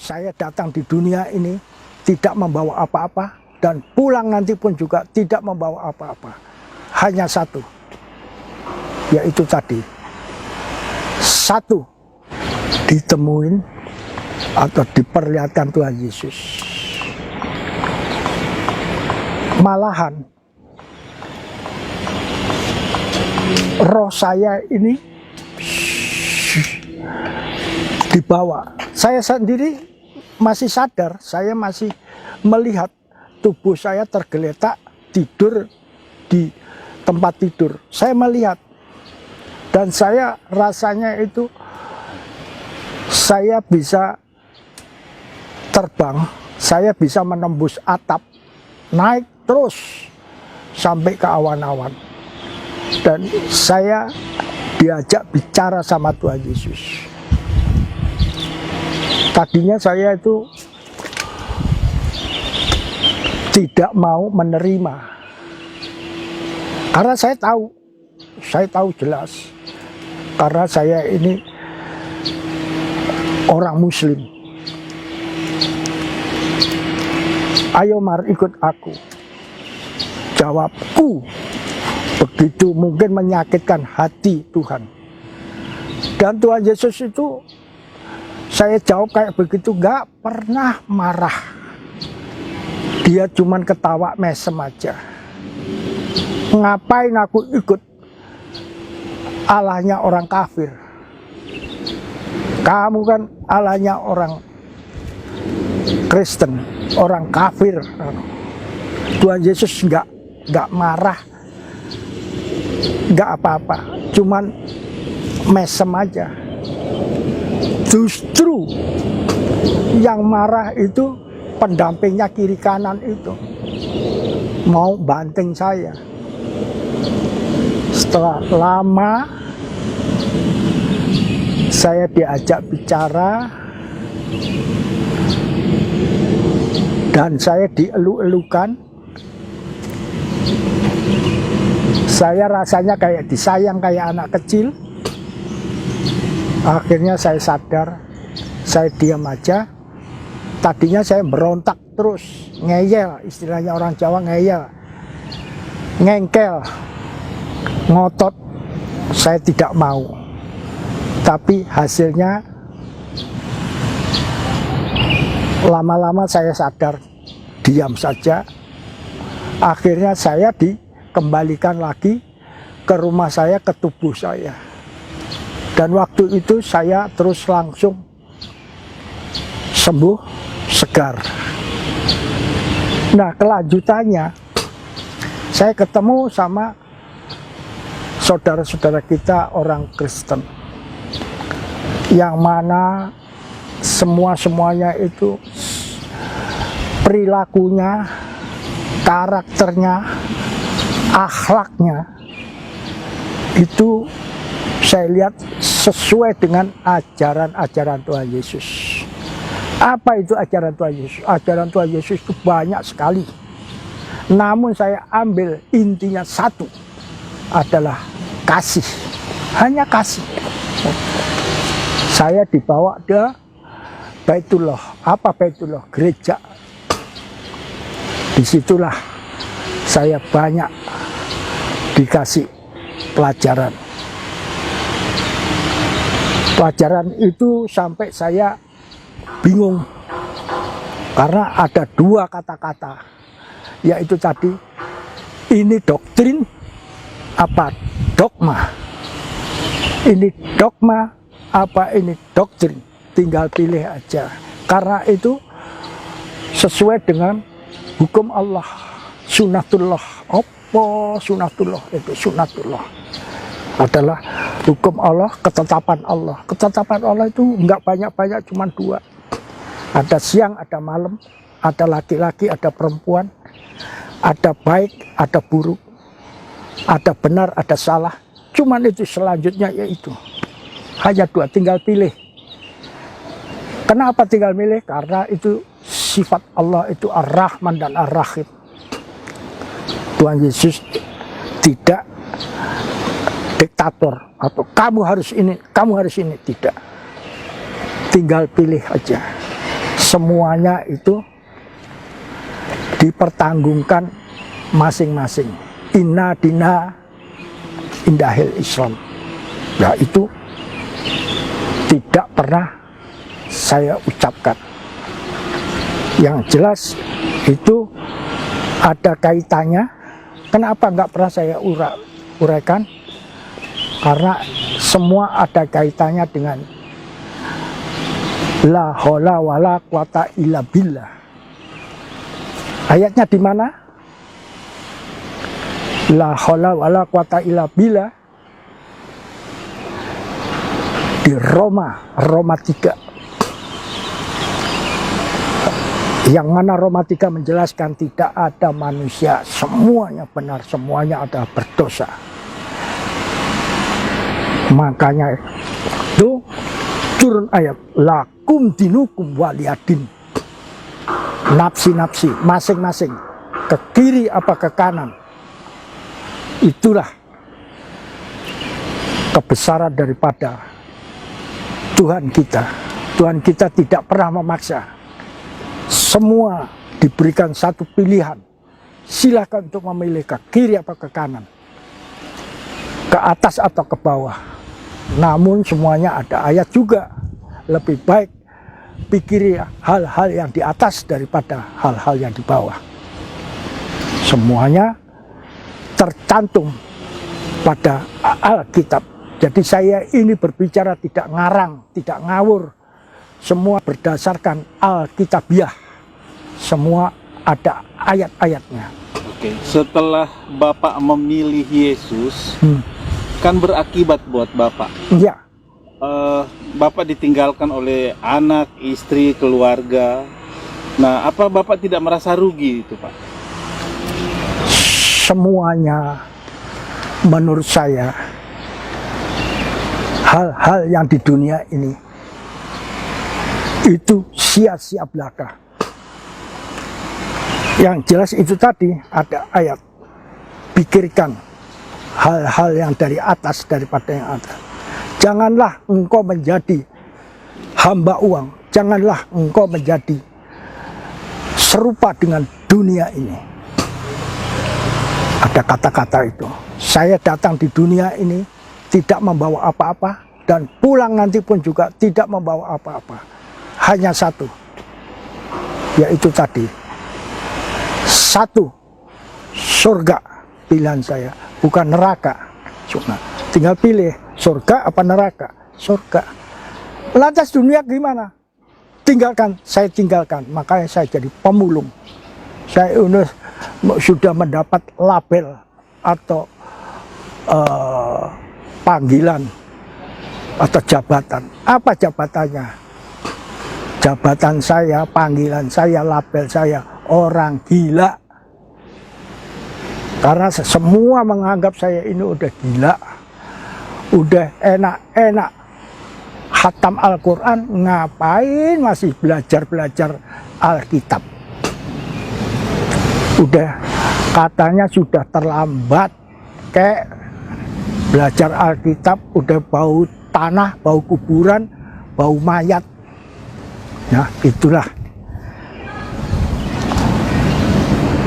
saya datang di dunia ini tidak membawa apa-apa, dan pulang nanti pun juga tidak membawa apa-apa. Hanya satu, yaitu tadi, satu, ditemuin atau diperlihatkan Tuhan Yesus. Malahan roh saya ini dibawa. Saya sendiri masih sadar, saya masih melihat tubuh saya tergeletak tidur di tempat tidur. Saya melihat, dan saya rasanya itu saya bisa terbang, saya bisa menembus atap, naik terus sampai ke awan-awan. Dan saya diajak bicara sama Tuhan Yesus. Tadinya saya itu tidak mau menerima, karena saya tahu jelas, karena saya ini orang Muslim. Ayo mari ikut aku. Jawabku begitu mungkin menyakitkan hati Tuhan. Dan Tuhan Yesus itu, saya jawab kayak begitu, gak pernah marah. Dia cuman ketawa mesem aja. Ngapain aku ikut Allahnya orang kafir? Kamu kan Allahnya orang Kristen, orang kafir. Tuhan Yesus gak marah, gak apa-apa, cuman mesem aja. Justru yang marah itu pendampingnya kiri kanan itu, mau banting saya. Setelah lama saya diajak bicara, dan saya dielu-elukan. Saya rasanya kayak disayang, kayak anak kecil. Akhirnya saya sadar, saya diam aja. Tadinya saya berontak terus, ngeyel, istilahnya orang Jawa ngeyel, ngengkel, ngotot. Saya tidak mau. Tapi hasilnya lama-lama saya sadar, diam saja. Akhirnya saya dikembalikan lagi ke rumah saya, ke tubuh saya. Dan waktu itu saya terus langsung sembuh, segar. Nah, kelanjutannya saya ketemu sama saudara-saudara kita orang Kristen, yang mana semuanya itu perilakunya, karakternya, akhlaknya itu saya lihat sesuai dengan ajaran-ajaran Tuhan Yesus. Apa itu ajaran Tuhan Yesus? Ajaran Tuhan Yesus itu banyak sekali. Namun saya ambil intinya satu, adalah kasih. Hanya kasih. Saya dibawa ke Baitullah. Apa Baitullah? Gereja. Disitulah saya banyak dikasih pelajaran. Pelajaran itu sampai saya bingung, karena ada dua kata-kata, yaitu tadi, ini doktrin apa dogma. Ini dogma apa ini doktrin, tinggal pilih aja. Karena itu sesuai dengan hukum Allah, sunatullah. Apa sunatullah? Itu sunatullah adalah hukum Allah, ketetapan Allah. Ketetapan Allah itu enggak banyak-banyak, cuma dua. Ada siang, ada malam, ada laki-laki, ada perempuan, ada baik, ada buruk, ada benar, ada salah. Cuman itu, selanjutnya yaitu hanya dua, tinggal pilih. Kenapa tinggal milih? Karena itu sifat Allah, itu Ar-Rahman dan Ar-Rahim. Tuhan Yesus tidak diktator atau kamu harus ini, tidak. Tinggal pilih aja. semuanya itu dipertanggungkan masing-masing. Inna dina indahil Islam. Ya itu tidak pernah saya ucapkan. Yang jelas itu ada kaitannya. Kenapa nggak pernah saya uraikan? Karena semua ada kaitannya dengan la haula wala quwata illa billah. Ayatnya di mana? La haula wala quwata illa billah di Roma 3. Yang mana Roma 3 menjelaskan tidak ada manusia, semuanya benar, semuanya adalah berdosa. Makanya itu turun ayat lakum dinukum waliyadin. Nafsi-nafsi masing-masing ke kiri apa ke kanan. Itulah kebesaran daripada Tuhan kita. Tuhan kita tidak pernah memaksa. Semua diberikan satu pilihan. Silakan untuk memilih ke kiri apa ke kanan, ke atas atau ke bawah. Namun semuanya ada ayat juga. Lebih baik pikiri hal-hal yang di atas daripada hal-hal yang di bawah. Semuanya tercantum pada Alkitab. Jadi saya ini berbicara tidak ngarang, tidak ngawur. Semua berdasarkan Alkitabiah. Semua ada ayat-ayatnya. Oke, setelah Bapak memilih Yesus, kan berakibat buat Bapak. Iya. Bapak ditinggalkan oleh anak, istri, keluarga. Nah, apa Bapak tidak merasa rugi itu, Pak? Semuanya menurut saya hal-hal yang di dunia ini itu sia-sia belaka. Yang jelas itu tadi ada ayat, pikirkan hal-hal yang dari atas daripada yang atas. Janganlah engkau menjadi hamba uang, janganlah engkau menjadi serupa dengan dunia ini. Ada kata-kata itu. Saya datang di dunia ini tidak membawa apa-apa, dan pulang nanti pun juga tidak membawa apa-apa. Hanya satu, yaitu tadi, satu, surga pilihan saya, bukan neraka. Cuma tinggal pilih surga apa neraka. Surga. Lantas dunia gimana? Tinggalkan, saya tinggalkan. Makanya saya jadi pemulung. Saya sudah mendapat label atau panggilan atau jabatan. Apa jabatannya? Jabatan saya, panggilan saya, label saya, orang gila. Karena semua menganggap saya ini udah gila, udah enak-enak khatam Al-Quran, ngapain masih belajar-belajar Alkitab. Udah katanya sudah terlambat, kayak belajar Alkitab udah bau tanah, bau kuburan, bau mayat. Nah itulah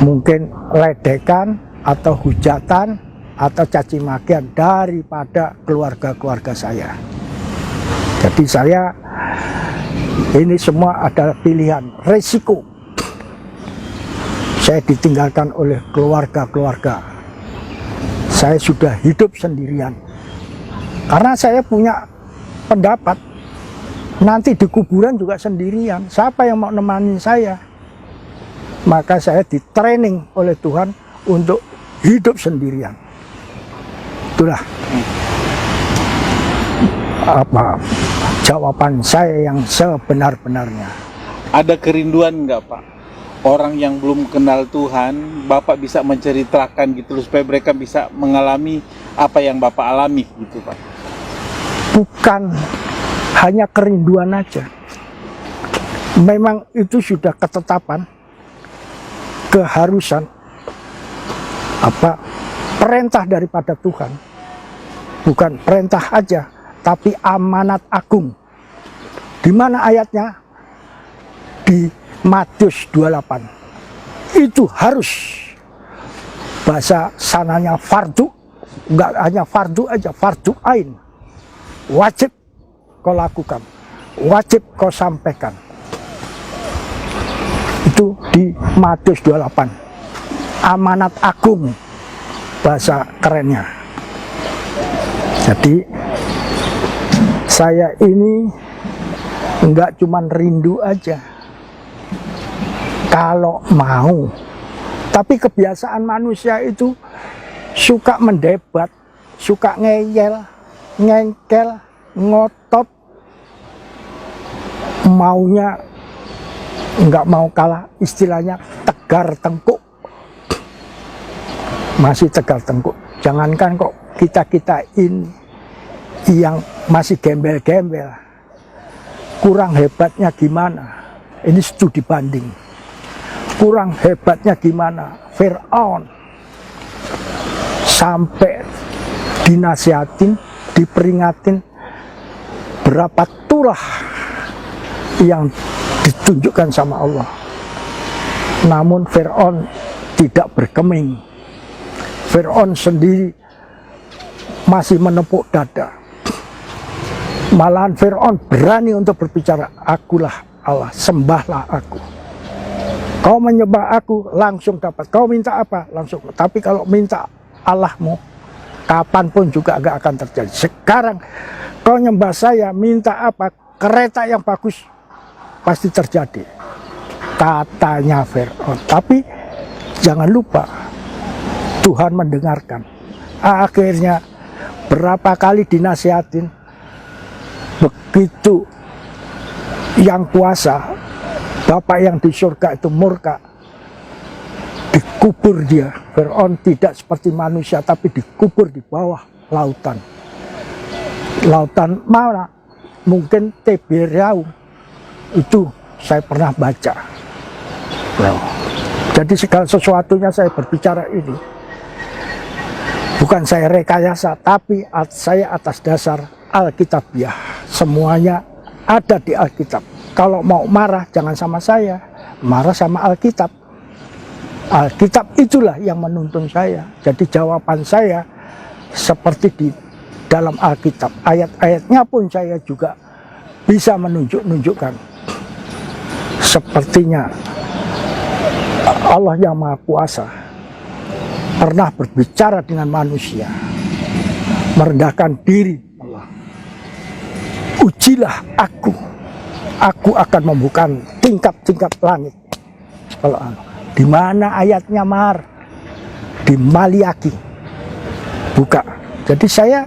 mungkin ledekan atau hujatan atau caci makian daripada keluarga-keluarga saya. Jadi saya ini semua adalah pilihan, resiko. Saya ditinggalkan oleh keluarga-keluarga. Saya sudah hidup sendirian. Karena saya punya pendapat, nanti di kuburan juga sendirian. Siapa yang mau nemani saya? Maka saya di-training oleh Tuhan untuk hidup sendirian. Itulah apa jawaban saya yang sebenar-benarnya. Ada kerinduan nggak, Pak? Orang yang belum kenal Tuhan, Bapak bisa menceritakan gitu supaya mereka bisa mengalami apa yang Bapak alami gitu, Pak. Bukan hanya kerinduan aja. Memang itu sudah ketetapan, keharusan, perintah daripada Tuhan. Bukan perintah aja, tapi amanat agung. Di mana ayatnya? Di di Matius 28. Itu harus bahasa sananya fardu, nggak hanya fardu aja, fardu ain. Wajib kau lakukan, wajib kau sampaikan. Itu di Matius 28. Amanat agung bahasa kerennya. Jadi saya ini enggak cuman rindu aja kalau mau, tapi kebiasaan manusia itu suka mendebat, suka ngeyel, ngengkel, ngotot, maunya enggak mau kalah, istilahnya tegar tengkuk. Masih tegar tengkuk. Jangankan kok kita ini yang masih gembel-gembel, kurang hebatnya gimana? Ini studi banding. Kurang hebatnya gimana? Fir'aun sampai dinasihatin, diperingatin berapa tulah yang ditunjukkan sama Allah. Namun Fir'aun tidak berkeming. Fir'aun sendiri masih menepuk dada. Malahan Fir'aun berani untuk berbicara, akulah Allah, sembahlah aku. Kau menyembah aku, langsung dapat. Kau minta apa? Langsung. Tapi kalau minta Allahmu, kapanpun juga agak akan terjadi. Sekarang kau nyembah saya, minta apa? Kereta yang bagus, pasti terjadi. Katanya Fir'aun. Tapi jangan lupa, Tuhan mendengarkan. Akhirnya berapa kali dinasihatin, begitu yang kuasa, Bapak yang di surga itu murka, dikubur dia. Fir'aun tidak seperti manusia, tapi dikubur di bawah lautan. Lautan mana? Mungkin Tiberias. Itu saya pernah baca. Jadi segala sesuatunya saya berbicara ini, bukan saya rekayasa, tapi saya atas dasar Alkitabiah. Semuanya ada di Alkitab. Kalau mau marah jangan sama saya, marah sama Alkitab. Alkitab itulah yang menuntun saya. Jadi jawaban saya seperti di dalam Alkitab. Ayat-ayatnya pun saya juga bisa menunjukkan. Sepertinya Allah yang Maha Kuasa pernah berbicara dengan manusia, merendahkan diri Allah. Ujilah aku akan membuka tingkap-tingkap langit. Kalau di mana ayatnya Mar? Di Maliaki. Buka. Jadi saya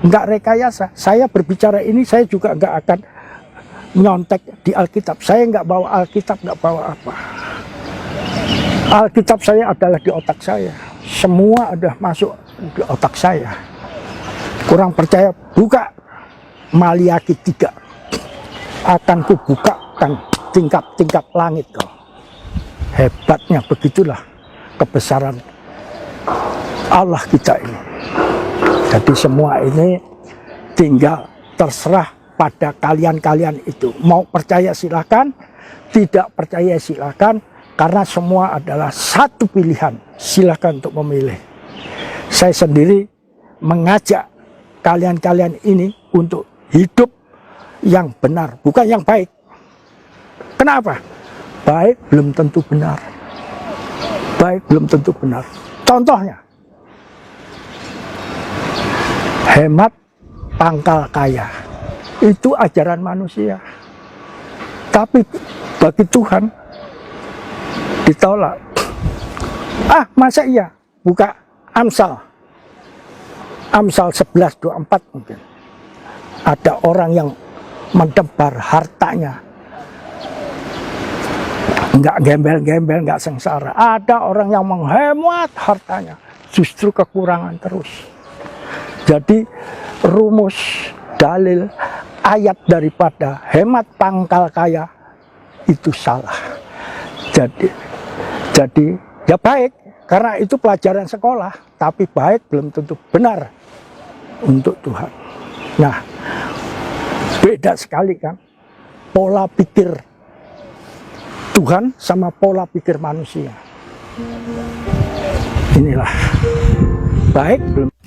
nggak rekayasa. Saya berbicara ini, saya juga nggak akan nyontek di Alkitab. Saya nggak bawa Alkitab, nggak bawa apa. Alkitab saya adalah di otak saya. Semua ada masuk di otak saya. Kurang percaya, buka Maliaki 3. Akan kubukakan tingkap-tingkap langit kau. Hebatnya begitulah kebesaran Allah kita ini. Jadi semua ini tinggal terserah pada kalian-kalian itu. Mau percaya silakan, tidak percaya silakan, karena semua adalah satu pilihan. Silakan untuk memilih. Saya sendiri mengajak kalian-kalian ini untuk hidup yang benar, bukan yang baik. Kenapa? Baik belum tentu benar. Baik belum tentu benar. Contohnya, hemat pangkal kaya. Itu ajaran manusia. Tapi bagi Tuhan ditolak. Masa iya? Buka Amsal 11:24 mungkin. Ada orang yang mendebar hartanya, nggak gembel-gembel, nggak sengsara. Ada orang yang menghemat hartanya, justru kekurangan terus. Jadi rumus, dalil, ayat daripada hemat pangkal kaya itu salah. Jadi ya baik, karena itu pelajaran sekolah, tapi baik belum tentu benar untuk Tuhan. Nah, beda sekali kan pola pikir Tuhan sama pola pikir manusia. Inilah baik belum.